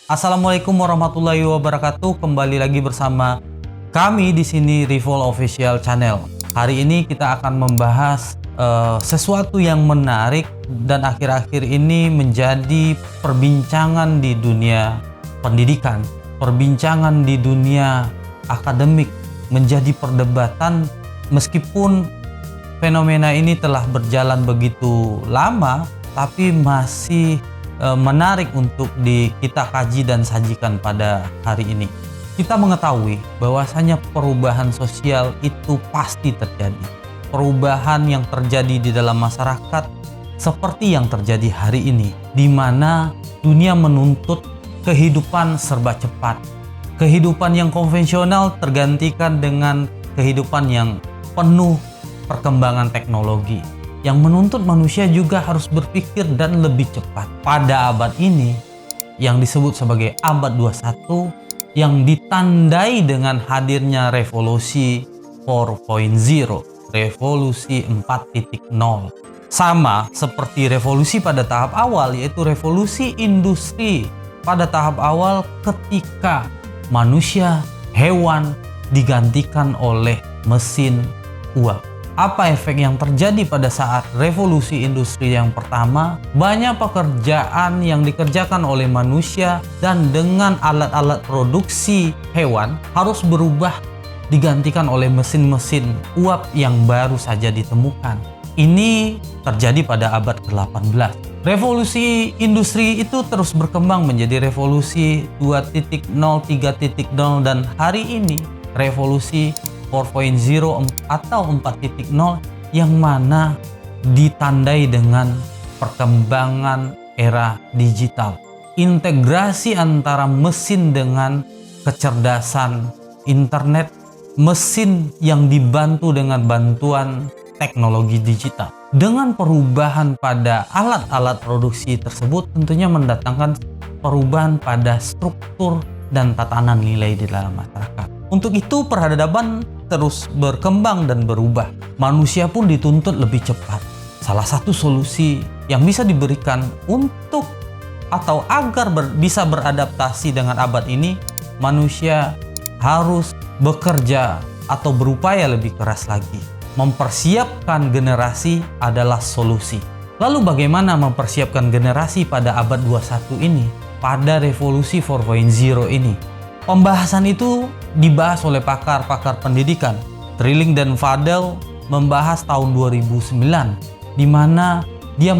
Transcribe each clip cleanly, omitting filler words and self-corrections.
Assalamualaikum warahmatullahi wabarakatuh. Kembali lagi bersama kami di sini Revol Official Channel. Hari ini kita akan membahas sesuatu yang menarik dan akhir-akhir ini menjadi perbincangan di dunia pendidikan, perbincangan di dunia akademik, menjadi perdebatan meskipun fenomena ini telah berjalan begitu lama, tapi masih menarik untuk kita kaji dan sajikan pada hari ini. Kita mengetahui bahwasanya perubahan sosial itu pasti terjadi. Perubahan yang terjadi di dalam masyarakat seperti yang terjadi hari ini, di mana dunia menuntut kehidupan serba cepat. Kehidupan yang konvensional tergantikan dengan kehidupan yang penuh perkembangan teknologi, yang menuntut manusia juga harus berpikir dan lebih cepat. Pada abad ini yang disebut sebagai abad 21, yang ditandai dengan hadirnya revolusi 4.0, revolusi 4.0. Sama seperti revolusi pada tahap awal, yaitu revolusi industri pada tahap awal ketika manusia, hewan digantikan oleh mesin uap. Apa efek yang terjadi pada saat revolusi industri yang pertama? Banyak pekerjaan yang dikerjakan oleh manusia dan dengan alat-alat produksi hewan harus berubah, digantikan oleh mesin-mesin uap yang baru saja ditemukan. Ini terjadi pada abad ke-18. Revolusi industri itu terus berkembang menjadi revolusi 2.0, 3.0, dan hari ini revolusi 4.0 atau 4.0 yang mana ditandai dengan perkembangan era digital. Integrasi antara mesin dengan kecerdasan internet, mesin yang dibantu dengan bantuan teknologi digital. Dengan perubahan pada alat-alat produksi tersebut tentunya mendatangkan perubahan pada struktur dan tatanan nilai di dalam masyarakat. Untuk itu peradaban terus berkembang dan berubah. Manusia pun dituntut lebih cepat. Salah satu solusi yang bisa diberikan untuk atau agar bisa beradaptasi dengan abad ini, manusia harus bekerja atau berupaya lebih keras lagi. Mempersiapkan generasi adalah solusi. Lalu bagaimana mempersiapkan generasi pada abad 21 ini? Pada revolusi 4.0 ini? Pembahasan itu dibahas oleh pakar-pakar pendidikan. Trilling dan Fadel membahas tahun 2009, di mana dia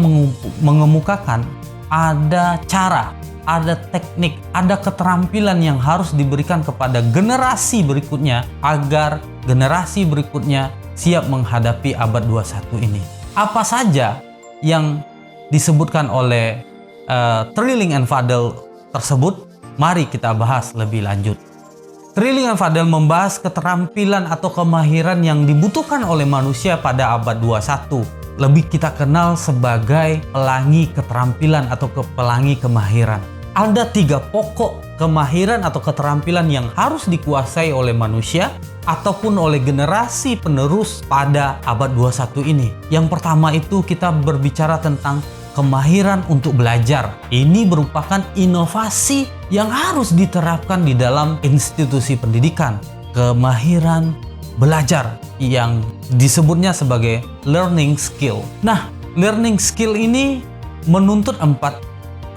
mengemukakan ada cara, ada teknik, ada keterampilan yang harus diberikan kepada generasi berikutnya agar generasi berikutnya siap menghadapi abad 21 ini. Apa saja yang disebutkan oleh Trilling and Fadel tersebut? Mari kita bahas lebih lanjut. Trilling and Fadel membahas keterampilan atau kemahiran yang dibutuhkan oleh manusia pada abad 21. Lebih kita kenal sebagai pelangi keterampilan atau pelangi kemahiran. Ada 3 pokok kemahiran atau keterampilan yang harus dikuasai oleh manusia ataupun oleh generasi penerus pada abad 21 ini. Yang pertama itu kita berbicara tentang kemahiran untuk belajar. Ini merupakan inovasi yang harus diterapkan di dalam institusi pendidikan. Kemahiran belajar yang disebutnya sebagai learning skill. Nah, learning skill ini menuntut 4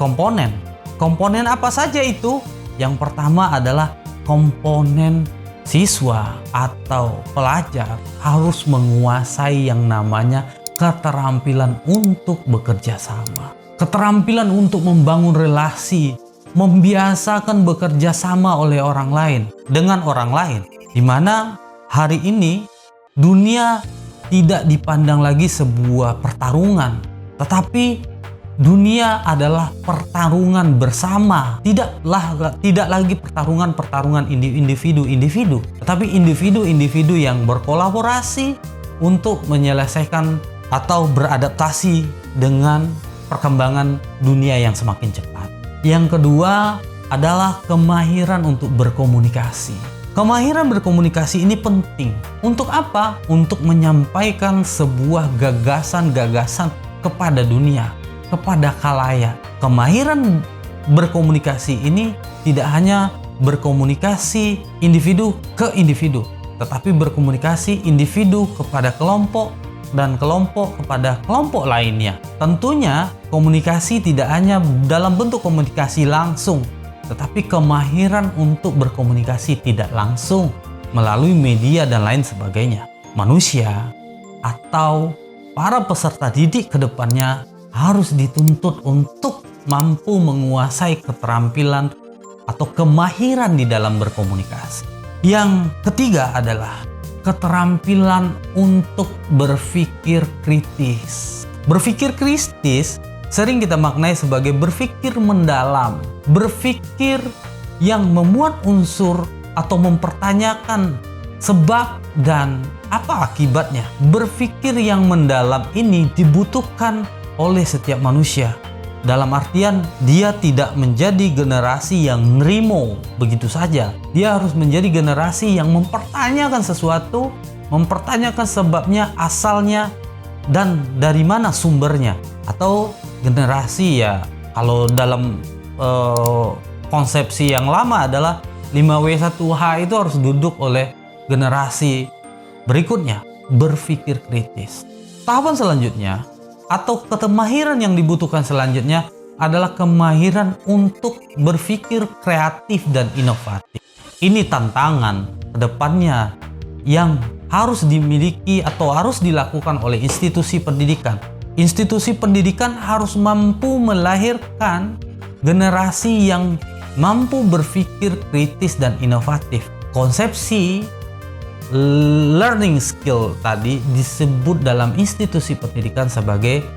komponen. Komponen apa saja itu? Yang pertama adalah komponen siswa atau pelajar harus menguasai yang namanya keterampilan untuk bekerja sama, keterampilan untuk membangun relasi, membiasakan bekerja sama oleh orang lain dengan orang lain, di mana hari ini dunia tidak dipandang lagi sebuah pertarungan, tetapi dunia adalah pertarungan bersama, tidak lagi pertarungan individu-individu, tetapi individu-individu yang berkolaborasi untuk menyelesaikan atau beradaptasi dengan perkembangan dunia yang semakin cepat. Yang kedua adalah kemahiran untuk berkomunikasi. Kemahiran berkomunikasi ini penting. Untuk apa? Untuk menyampaikan sebuah gagasan-gagasan kepada dunia, kepada khalayak. Kemahiran berkomunikasi ini tidak hanya berkomunikasi individu ke individu, tetapi berkomunikasi individu kepada kelompok dan kelompok kepada kelompok lainnya. Tentunya komunikasi tidak hanya dalam bentuk komunikasi langsung, tetapi kemahiran untuk berkomunikasi tidak langsung melalui media dan lain sebagainya. Manusia atau para peserta didik ke depannya harus dituntut untuk mampu menguasai keterampilan atau kemahiran di dalam berkomunikasi. Yang ketiga adalah keterampilan untuk berpikir kritis. Berpikir kritis sering kita maknai sebagai berpikir mendalam, berpikir yang memuat unsur atau mempertanyakan sebab dan apa akibatnya. Berpikir yang mendalam ini dibutuhkan oleh setiap manusia. Dalam artian dia tidak menjadi generasi yang nerimo begitu saja. Dia harus menjadi generasi yang mempertanyakan sesuatu, mempertanyakan sebabnya, asalnya, dan dari mana sumbernya. Atau generasi ya, kalau dalam konsepsi yang lama adalah 5W1H itu harus duduk oleh generasi berikutnya, berpikir kritis. Tahapan selanjutnya atau kemahiran yang dibutuhkan selanjutnya adalah kemahiran untuk berpikir kreatif dan inovatif. Ini tantangan kedepannya yang harus dimiliki atau harus dilakukan oleh institusi pendidikan. Institusi pendidikan harus mampu melahirkan generasi yang mampu berpikir kritis dan inovatif. Konsepsi learning skill tadi disebut dalam institusi pendidikan sebagai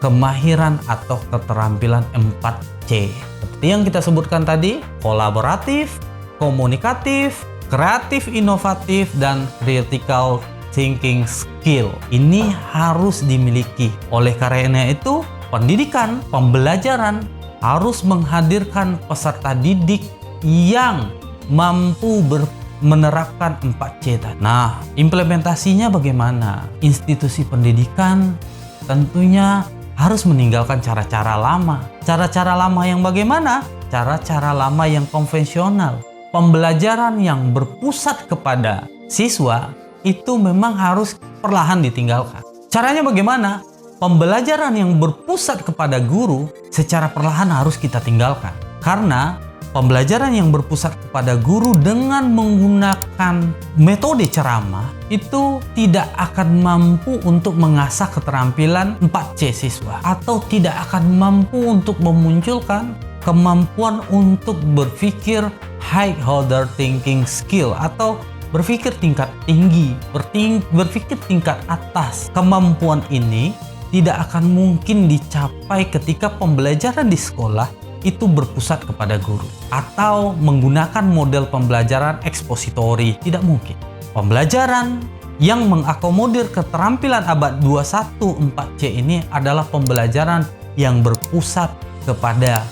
kemahiran atau keterampilan 4C. Seperti yang kita sebutkan tadi, kolaboratif, komunikatif, kreatif, inovatif, dan critical thinking skill. Ini harus dimiliki. Oleh karena itu, pendidikan, pembelajaran harus menghadirkan peserta didik yang mampu menerapkan 4C tadi. Nah, implementasinya bagaimana? Institusi pendidikan tentunya harus meninggalkan cara-cara lama. Cara-cara lama yang bagaimana? Cara-cara lama yang konvensional. Pembelajaran yang berpusat kepada siswa itu memang harus perlahan ditinggalkan. Caranya bagaimana? Pembelajaran yang berpusat kepada guru secara perlahan harus kita tinggalkan. Karena pembelajaran yang berpusat kepada guru dengan menggunakan metode ceramah itu tidak akan mampu untuk mengasah keterampilan 4C siswa, atau tidak akan mampu untuk memunculkan kemampuan untuk berpikir high order thinking skill atau berpikir tingkat tinggi, berpikir tingkat atas. Kemampuan ini tidak akan mungkin dicapai ketika pembelajaran di sekolah itu berpusat kepada guru atau menggunakan model pembelajaran ekspositori. Tidak mungkin. Pembelajaran yang mengakomodir keterampilan abad 21 4C ini adalah pembelajaran yang berpusat kepada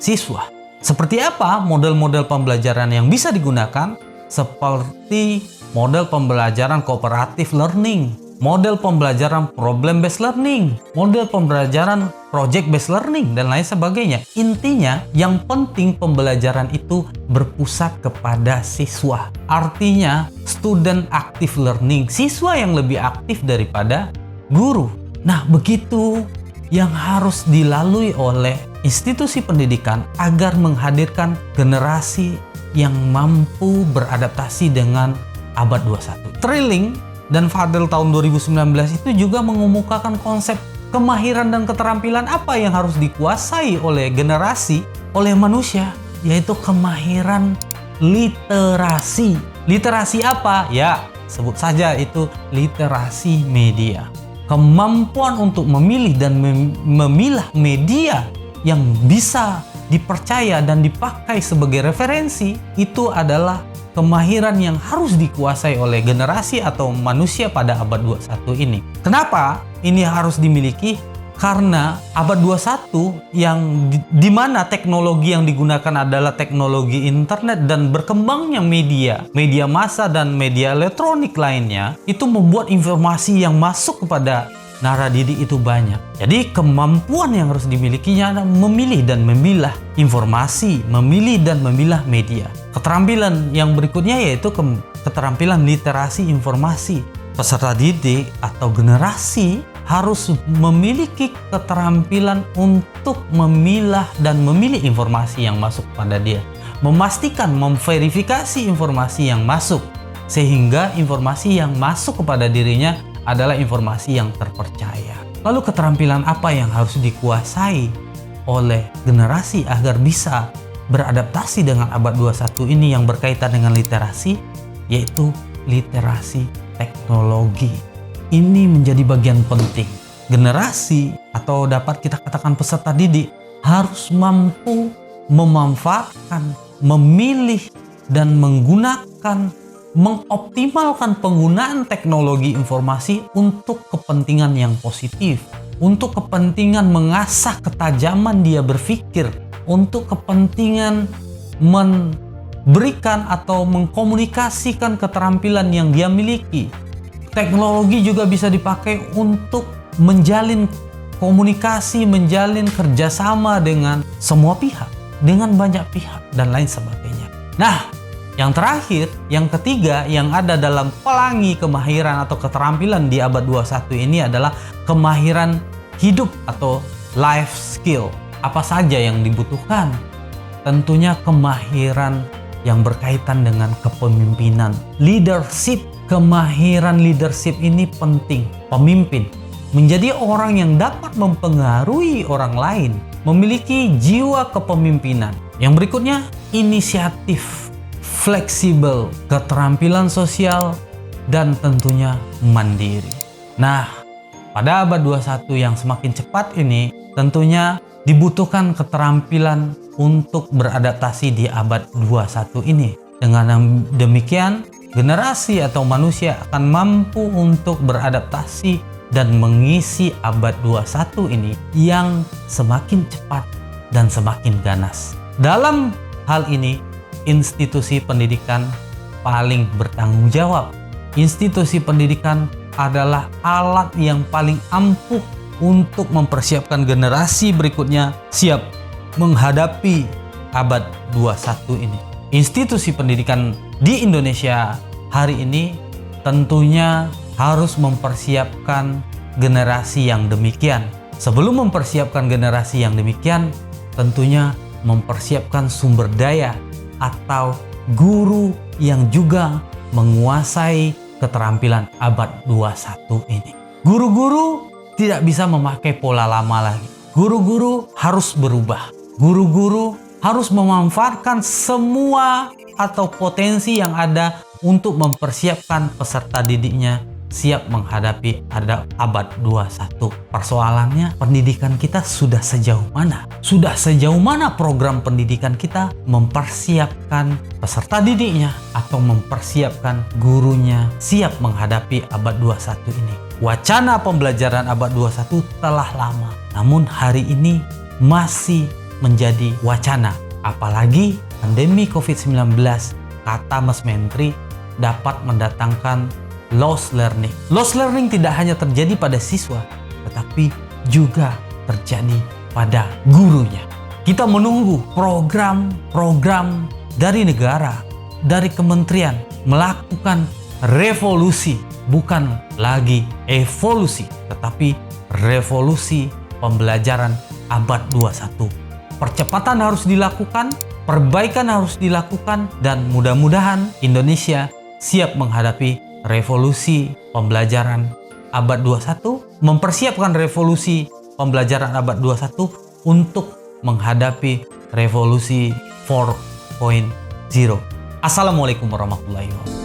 siswa. Seperti apa model-model pembelajaran yang bisa digunakan? Seperti model pembelajaran cooperative learning, model pembelajaran problem based learning, model pembelajaran project based learning, dan lain sebagainya. Intinya yang penting pembelajaran itu berpusat kepada siswa. Artinya student active learning, siswa yang lebih aktif daripada guru. Nah, begitu yang harus dilalui oleh institusi pendidikan agar menghadirkan generasi yang mampu beradaptasi dengan abad 21. Trilling dan Fadel tahun 2019 itu juga mengemukakan konsep kemahiran dan keterampilan apa yang harus dikuasai oleh generasi, oleh manusia, yaitu kemahiran literasi. Literasi apa? Ya, sebut saja itu literasi media. Kemampuan untuk memilih dan memilah media yang bisa dipercaya dan dipakai sebagai referensi, itu adalah kemahiran yang harus dikuasai oleh generasi atau manusia pada abad 21 ini. Kenapa ini harus dimiliki? Karena abad 21 yang di mana teknologi yang digunakan adalah teknologi internet dan berkembangnya media massa dan media elektronik lainnya, itu membuat informasi yang masuk kepada naradidik itu banyak. Jadi kemampuan yang harus dimilikinya adalah memilih dan memilah informasi, memilih dan memilah media. Keterampilan yang berikutnya yaitu keterampilan literasi informasi. Peserta didik atau generasi harus memiliki keterampilan untuk memilah dan memilih informasi yang masuk pada dia. Memastikan, memverifikasi informasi yang masuk, sehingga informasi yang masuk kepada dirinya adalah informasi yang terpercaya. Lalu keterampilan apa yang harus dikuasai oleh generasi agar bisa beradaptasi dengan abad 21 ini yang berkaitan dengan literasi, yaitu literasi teknologi. Ini menjadi bagian penting. Generasi atau dapat kita katakan peserta didik harus mampu memanfaatkan, memilih, dan mengoptimalkan penggunaan teknologi informasi untuk kepentingan yang positif, untuk kepentingan mengasah ketajaman dia berpikir, untuk kepentingan memberikan atau mengkomunikasikan keterampilan yang dia miliki. Teknologi juga bisa dipakai untuk menjalin komunikasi, menjalin kerjasama dengan semua pihak, dengan banyak pihak, dan lain sebagainya. Nah, yang terakhir, yang ketiga yang ada dalam pelangi kemahiran atau keterampilan di abad 21 ini adalah kemahiran hidup atau life skill. Apa saja yang dibutuhkan? Tentunya kemahiran yang berkaitan dengan kepemimpinan, leadership. Kemahiran leadership ini penting. Pemimpin menjadi orang yang dapat mempengaruhi orang lain, memiliki jiwa kepemimpinan. Yang berikutnya, inisiatif, fleksibel, keterampilan sosial, dan tentunya mandiri. Nah, pada abad 21 yang semakin cepat ini, tentunya dibutuhkan keterampilan untuk beradaptasi di abad 21 ini. Dengan demikian, generasi atau manusia akan mampu untuk beradaptasi dan mengisi abad 21 ini yang semakin cepat dan semakin ganas. Dalam hal ini, institusi pendidikan paling bertanggung jawab. Institusi pendidikan adalah alat yang paling ampuh untuk mempersiapkan generasi berikutnya siap menghadapi abad 21 ini. Institusi pendidikan di Indonesia hari ini tentunya harus mempersiapkan generasi yang demikian. Sebelum mempersiapkan generasi yang demikian, tentunya mempersiapkan sumber daya atau guru yang juga menguasai keterampilan abad 21 ini. Guru-guru tidak bisa memakai pola lama lagi. Guru-guru harus berubah. Guru-guru harus memanfaatkan semua atau potensi yang ada untuk mempersiapkan peserta didiknya siap menghadapi abad 21. Persoalannya, pendidikan kita sudah sejauh mana? Sudah sejauh mana program pendidikan kita mempersiapkan peserta didiknya atau mempersiapkan gurunya siap menghadapi abad 21 ini? Wacana pembelajaran abad 21 telah lama, namun hari ini masih menjadi wacana. Apalagi pandemi COVID-19, kata Mas Menteri, dapat mendatangkan loss learning. Loss learning tidak hanya terjadi pada siswa, tetapi juga terjadi pada gurunya. Kita menunggu program-program dari negara, dari kementerian melakukan revolusi, bukan lagi evolusi, tetapi revolusi pembelajaran abad 21. Percepatan harus dilakukan, perbaikan harus dilakukan, dan mudah-mudahan Indonesia siap menghadapi revolusi pembelajaran abad 21, mempersiapkan revolusi pembelajaran abad 21 untuk menghadapi revolusi 4.0. Assalamualaikum warahmatullahi wabarakatuh.